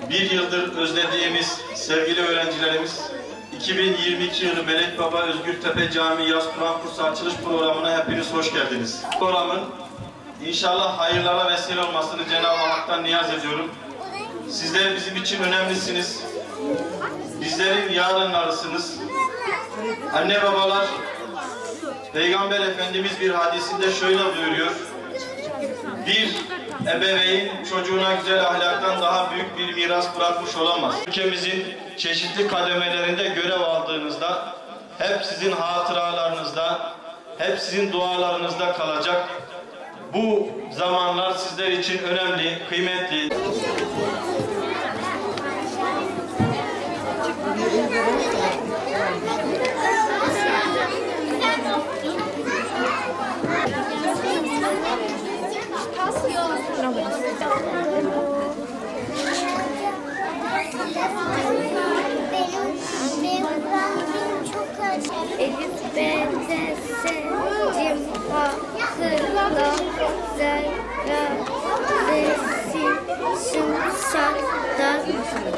bir yıldır özlediğimiz sevgili öğrencilerimiz, 2022 yılı Melek Baba Özgürtepe Camii Yaz Kur'an Kursu açılış programına hepiniz hoş geldiniz. Programın inşallah hayırlara vesile olmasını Cenab-ı Hak'tan niyaz ediyorum. Sizler bizim için önemlisiniz. Bizlerin yarınlarısınız. Anne babalar, Peygamber Efendimiz bir hadisinde şöyle buyuruyor: bir ebeveyn çocuğuna güzel ahlaktan daha büyük bir miras bırakmış olamaz. Ülkemizin çeşitli kademelerinde görev aldığınızda hep sizin hatıralarınızda, hep sizin dualarınızda kalacak. Bu zamanlar sizler için önemli, kıymetli. Elif benzese cimha hırla zerra resim şımşaktan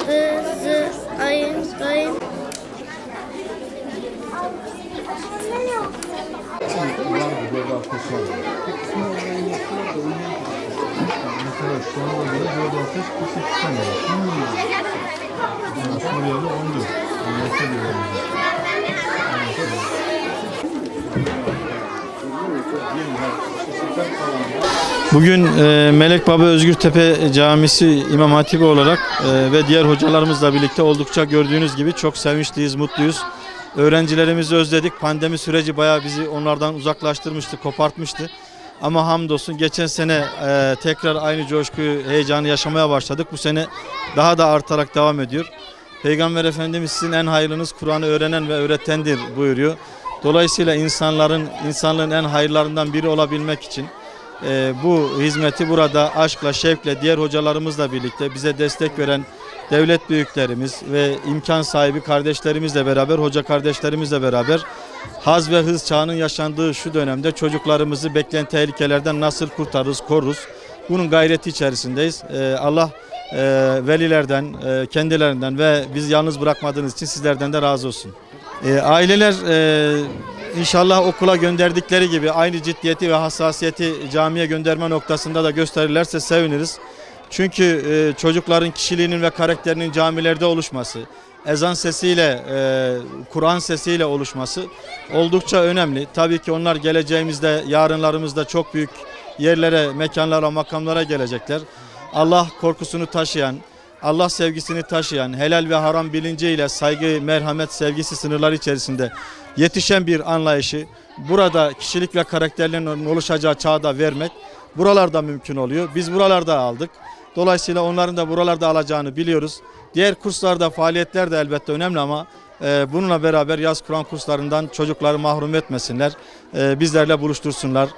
hızı ayın dayın. Burada ateş var. Mesela şu anda bile burada ateş kimse tutamıyor. Suriyeli 14. Nasıl diyorlar? Bugün Melek Baba Özgürtepe Camisi İmam Hatibi olarak ve diğer hocalarımızla birlikte oldukça gördüğünüz gibi çok sevinçliyiz, mutluyuz. Öğrencilerimizi özledik. Pandemi süreci bayağı bizi onlardan uzaklaştırmıştı, kopartmıştı. Ama hamdolsun geçen sene tekrar aynı coşkuyu, heyecanı yaşamaya başladık. Bu sene daha da artarak devam ediyor. Peygamber Efendimiz sizin en hayırlınız Kur'an'ı öğrenen ve öğretendir buyuruyor. Dolayısıyla insanlığın en hayırlarından biri olabilmek için bu hizmeti burada aşkla, şevkle, diğer hocalarımızla birlikte bize destek veren devlet büyüklerimiz ve imkan sahibi kardeşlerimizle beraber, hoca kardeşlerimizle beraber haz ve hız çağının yaşandığı şu dönemde çocuklarımızı bekleyen tehlikelerden nasıl kurtarırız, koruruz? Bunun gayreti içerisindeyiz. Allah velilerden, kendilerinden ve bizi yalnız bırakmadığınız için sizlerden de razı olsun. Aileler İnşallah okula gönderdikleri gibi aynı ciddiyeti ve hassasiyeti camiye gönderme noktasında da gösterirlerse seviniriz. Çünkü çocukların kişiliğinin ve karakterinin camilerde oluşması, ezan sesiyle, Kur'an sesiyle oluşması oldukça önemli. Tabii ki onlar geleceğimizde, yarınlarımızda çok büyük yerlere, mekanlara, makamlara gelecekler. Allah korkusunu taşıyan, Allah sevgisini taşıyan, helal ve haram bilinciyle saygı, merhamet, sevgisi sınırları içerisinde yetişen bir anlayışı burada kişilik ve karakterlerin oluşacağı çağda vermek buralarda mümkün oluyor. Biz buralarda aldık. Dolayısıyla onların da buralarda alacağını biliyoruz. Diğer kurslarda, faaliyetler de elbette önemli ama bununla beraber yaz Kur'an kurslarından çocukları mahrum etmesinler. Bizlerle buluştursunlar.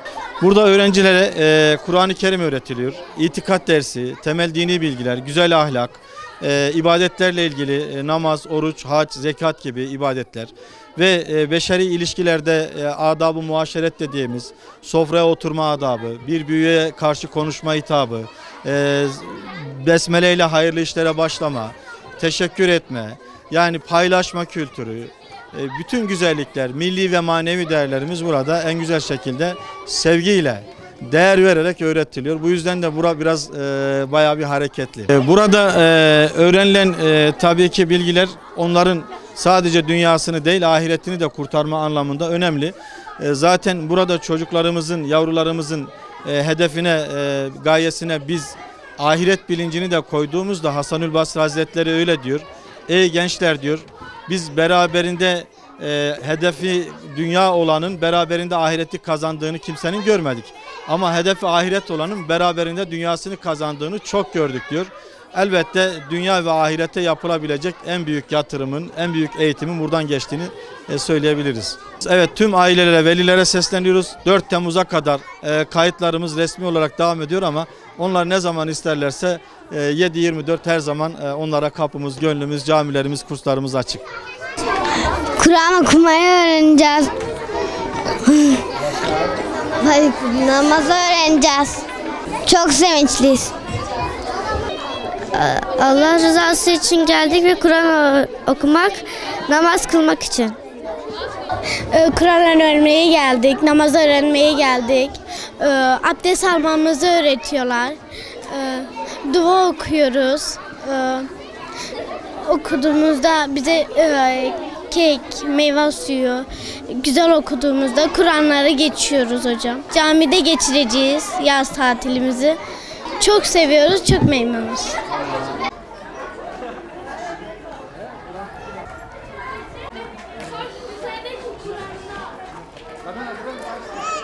Burada öğrencilere Kur'an-ı Kerim öğretiliyor. İtikat dersi, temel dini bilgiler, güzel ahlak, ibadetlerle ilgili namaz, oruç, hac, zekat gibi ibadetler ve beşeri ilişkilerde adab-ı muaşeret dediğimiz sofraya oturma adabı, bir büyüğe karşı konuşma hitabı, besmele ile hayırlı işlere başlama, teşekkür etme, yani paylaşma kültürü, bütün güzellikler, milli ve manevi değerlerimiz burada en güzel şekilde sevgiyle, değer vererek öğretiliyor. Bu yüzden de bura biraz bayağı bir hareketli. Burada öğrenilen tabii ki bilgiler onların sadece dünyasını değil ahiretini de kurtarma anlamında önemli. Zaten burada çocuklarımızın, yavrularımızın hedefine, gayesine biz ahiret bilincini de koyduğumuzda Hasan-ül Basri Hazretleri öyle diyor. Ey gençler diyor, biz beraberinde hedefi dünya olanın beraberinde ahireti kazandığını kimsenin görmedik. Ama hedefi ahiret olanın beraberinde dünyasını kazandığını çok gördük diyor. Elbette dünya ve ahirete yapılabilecek en büyük yatırımın, en büyük eğitimin buradan geçtiğini söyleyebiliriz. Evet, tüm ailelere, velilere sesleniyoruz. 4 Temmuz'a kadar kayıtlarımız resmi olarak devam ediyor ama onlar ne zaman isterlerse 7/24 her zaman onlara kapımız, gönlümüz, camilerimiz, kurslarımız açık. Kur'an okumayı öğreneceğiz. Namazı öğreneceğiz. Çok sevinçliyiz. Allah rızası için geldik ve Kur'an okumak, namaz kılmak için. Kur'an öğrenmeye geldik, namaz öğrenmeye geldik. Abdest almamızı öğretiyorlar. Dua okuyoruz. Okuduğumuzda bize kek, meyve suyu, güzel okuduğumuzda Kur'anları geçiyoruz hocam. Camide geçireceğiz yaz tatilimizi. Çok seviyoruz, çok memnunuz.